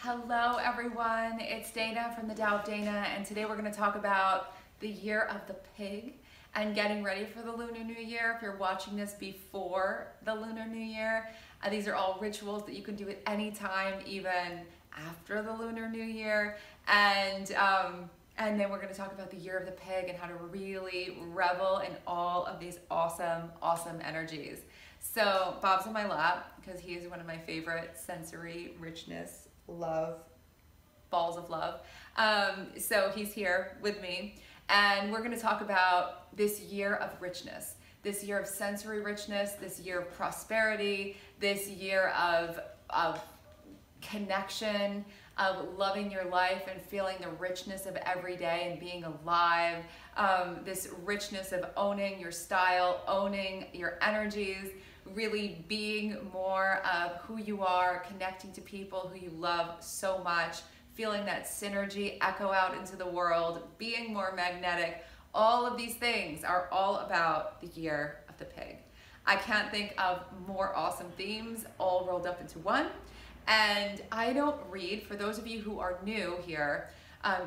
Hello everyone, it's Dana from the Tao of Dana, and today we're going to talk about the year of the pig and getting ready for the Lunar New Year. If you're watching this before the Lunar New Year, these are all rituals that you can do at any time, even after the Lunar New Year. And then we're going to talk about the year of the pig and how to really revel in all of these awesome energies. So Bob's on my lap because he is one of my favorite sensory richness balls of love. So he's here with me, and we're going to talk about this year of richness, this year of sensory richness, this year of prosperity, this year of connection, of loving your life and feeling the richness of every day and being alive, this richness of owning your style, owning your energies, really being more of who you are, connecting to people who you love so much, feeling that synergy echo out into the world, being more magnetic. All of these things are all about the year of the pig. I can't think of more awesome themes all rolled up into one. And I don't read, for those of you who are new here,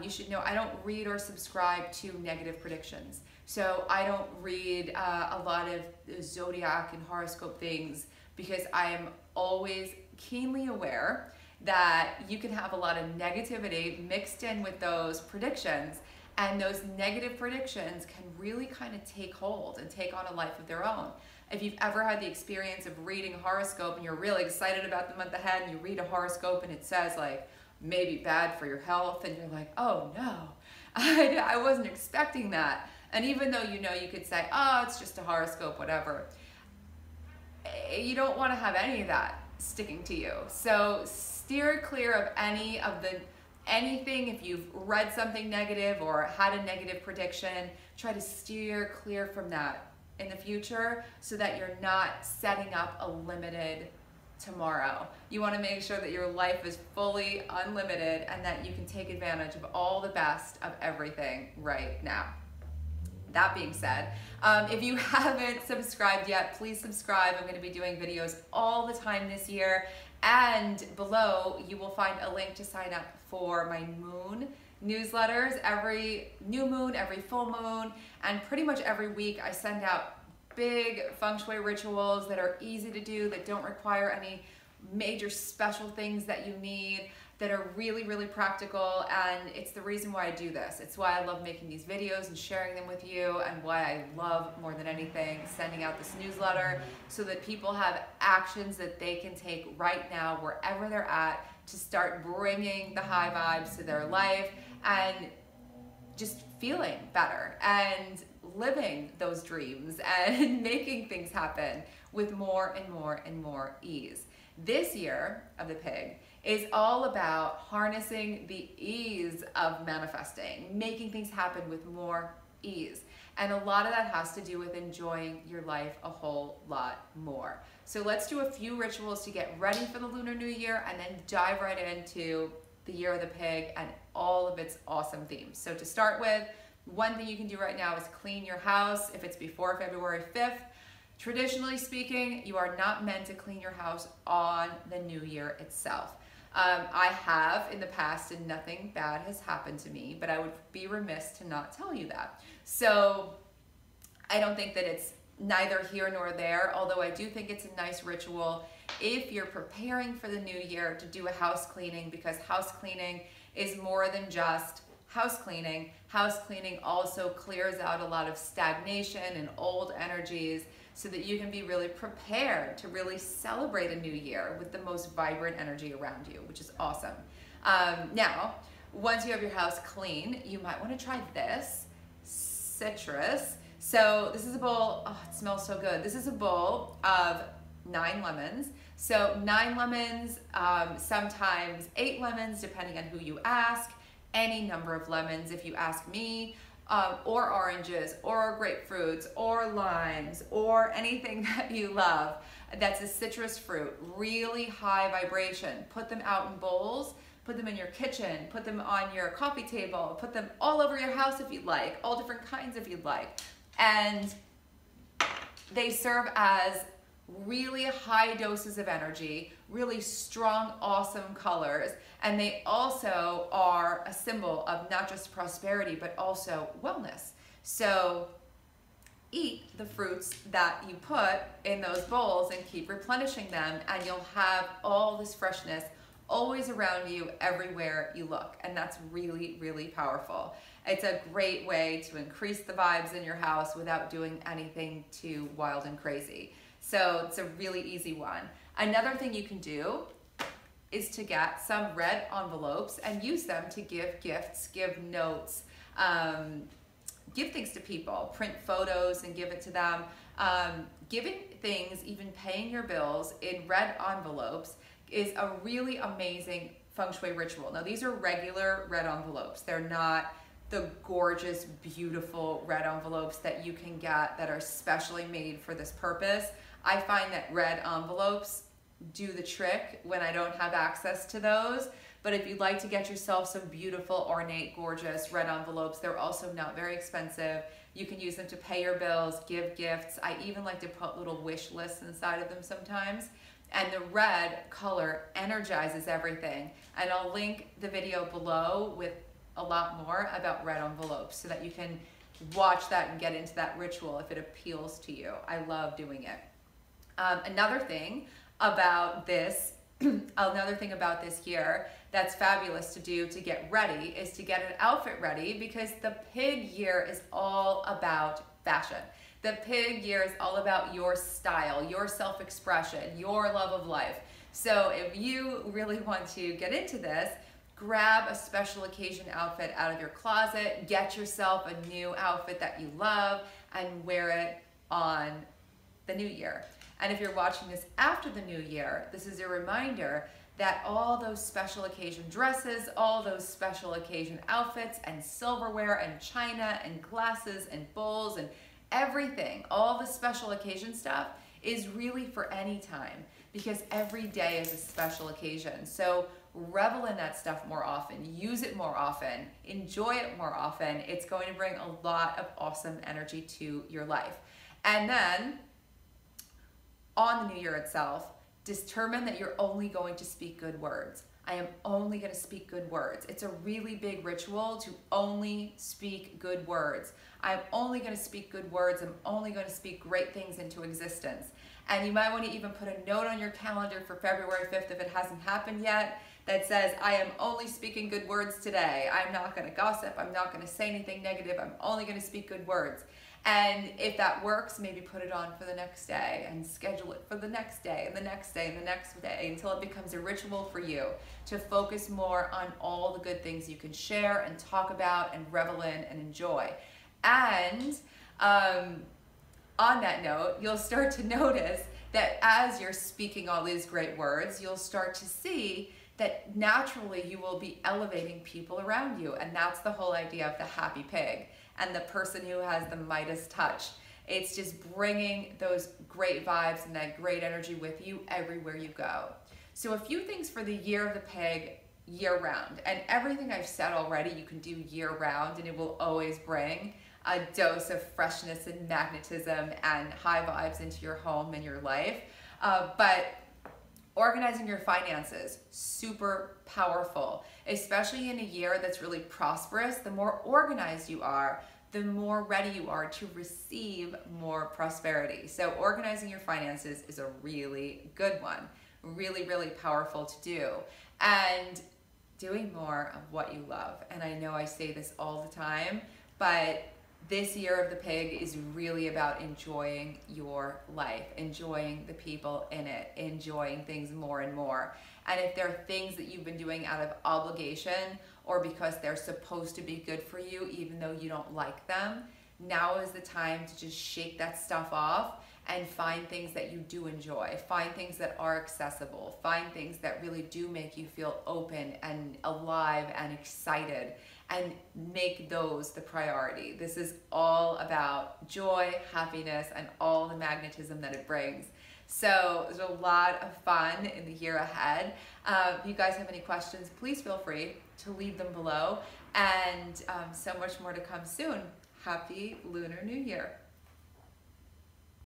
you should know I don't read or subscribe to negative predictions. So I don't read a lot of zodiac and horoscope things because I am always keenly aware that you can have a lot of negativity mixed in with those predictions, and those negative predictions can really kind of take hold and take on a life of their own. If you've ever had the experience of reading a horoscope and you're really excited about the month ahead and you read a horoscope and it says like maybe bad for your health, and you're like, oh no, I wasn't expecting that. And even though you know you could say, oh, it's just a horoscope, whatever, you don't want to have any of that sticking to you. So steer clear of anything. If you've read something negative or had a negative prediction, try to steer clear from that in the future so that you're not setting up a limited tomorrow. You want to make sure that your life is fully unlimited and that you can take advantage of all the best of everything right now. That being said, if you haven't subscribed yet, please subscribe. I'm going to be doing videos all the time this year, and below you will find a link to sign up for my moon newsletters. Every new moon, every full moon, and pretty much every week I send out big Feng Shui rituals that are easy to do, that don't require any major special things that you need, that are really practical. And it's the reason why I do this. It's why I love making these videos and sharing them with you, and why I love more than anything sending out this newsletter so that people have actions that they can take right now wherever they're at to start bringing the high vibes to their life and just feeling better and living those dreams and making things happen with more and more ease. This year of the pig is all about harnessing the ease of manifesting, making things happen with more ease. And a lot of that has to do with enjoying your life a whole lot more. So let's do a few rituals to get ready for the Lunar New Year, and then dive right into the year of the pig and all of its awesome themes. So to start with, one thing you can do right now is clean your house if it's before February 5th. Traditionally speaking, you are not meant to clean your house on the new year itself. I have in the past, and nothing bad has happened to me, but I would be remiss to not tell you that. So I don't think that it's neither here nor there, although I do think it's a nice ritual if you're preparing for the new year to do a house cleaning, because house cleaning is more than just house cleaning. House cleaning also clears out a lot of stagnation and old energies so that you can be really prepared to really celebrate a new year with the most vibrant energy around you, which is awesome. Now, once you have your house clean, you might want to try this, citrus. So this is a bowl, oh, it smells so good. This is a bowl of 9 lemons. So 9 lemons, sometimes 8 lemons, depending on who you ask. Any number of lemons if you ask me, or oranges, or grapefruits, or limes, or anything that you love that's a citrus fruit, really high vibration. Put them out in bowls, put them in your kitchen, put them on your coffee table, put them all over your house if you'd like, all different kinds if you'd like. And they serve as really high doses of energy, really strong, awesome colors, and they also are a symbol of not just prosperity, but also wellness. So eat the fruits that you put in those bowls and keep replenishing them, and you'll have all this freshness always around you everywhere you look. And that's really, really powerful. It's a great way to increase the vibes in your house without doing anything too wild and crazy. So it's a really easy one. Another thing you can do is to get some red envelopes and use them to give gifts, give notes, give things to people, print photos and give it to them. Giving things, even paying your bills in red envelopes is a really amazing Feng Shui ritual. Now these are regular red envelopes. They're not the gorgeous, beautiful red envelopes that you can get that are specially made for this purpose. I find that red envelopes do the trick when I don't have access to those. But if you'd like to get yourself some beautiful, ornate, gorgeous red envelopes, they're also not very expensive. You can use them to pay your bills, give gifts. I even like to put little wish lists inside of them sometimes. And the red color energizes everything. And I'll link the video below with a lot more about red envelopes so that you can watch that and get into that ritual if it appeals to you. I love doing it. Another thing about this year that's fabulous to do to get ready is to get an outfit ready, because the pig year is all about fashion. The pig year is all about your style, your self-expression, your love of life. So if you really want to get into this, grab a special occasion outfit out of your closet, get yourself a new outfit that you love, and wear it on the new year. And if you're watching this after the new year, this is a reminder that all those special occasion dresses, all those special occasion outfits and silverware and china and glasses and bowls and everything, all the special occasion stuff is really for any time, because every day is a special occasion. So revel in that stuff more often, use it more often, enjoy it more often. It's going to bring a lot of awesome energy to your life. And then on the new year itself, determine that you're only going to speak good words. I am only going to speak good words. It's a really big ritual to only speak good words. I'm only going to speak good words. I'm only going to speak great things into existence. And you might want to even put a note on your calendar for February 5th if it hasn't happened yet that says, I am only speaking good words today. I'm not going to gossip. I'm not going to say anything negative. I'm only going to speak good words. And if that works, maybe put it on for the next day and schedule it for the next day and the next day and the next day until it becomes a ritual for you to focus more on all the good things you can share and talk about and revel in and enjoy. And on that note, you'll start to notice that as you're speaking all these great words, you'll start to see that naturally you will be elevating people around you. And that's the whole idea of the happy pig and the person who has the Midas touch. It's just bringing those great vibes and that great energy with you everywhere you go. So a few things for the year of the pig year round. And everything I've said already you can do year round, and it will always bring a dose of freshness and magnetism and high vibes into your home and your life. But organizing your finances, super powerful, especially in a year that's really prosperous. The more organized you are, the more ready you are to receive more prosperity. So organizing your finances is a really good one, really, really powerful to do. And doing more of what you love. And I know I say this all the time, but this year of the pig is really about enjoying your life, enjoying the people in it, enjoying things more and more. And if there are things that you've been doing out of obligation or because they're supposed to be good for you, even though you don't like them, now is the time to just shake that stuff off and find things that you do enjoy, find things that are accessible, find things that really do make you feel open and alive and excited, and make those the priority. This is all about joy, happiness, and all the magnetism that it brings. So there's a lot of fun in the year ahead. If you guys have any questions, please feel free to leave them below, and so much more to come soon. Happy Lunar New Year.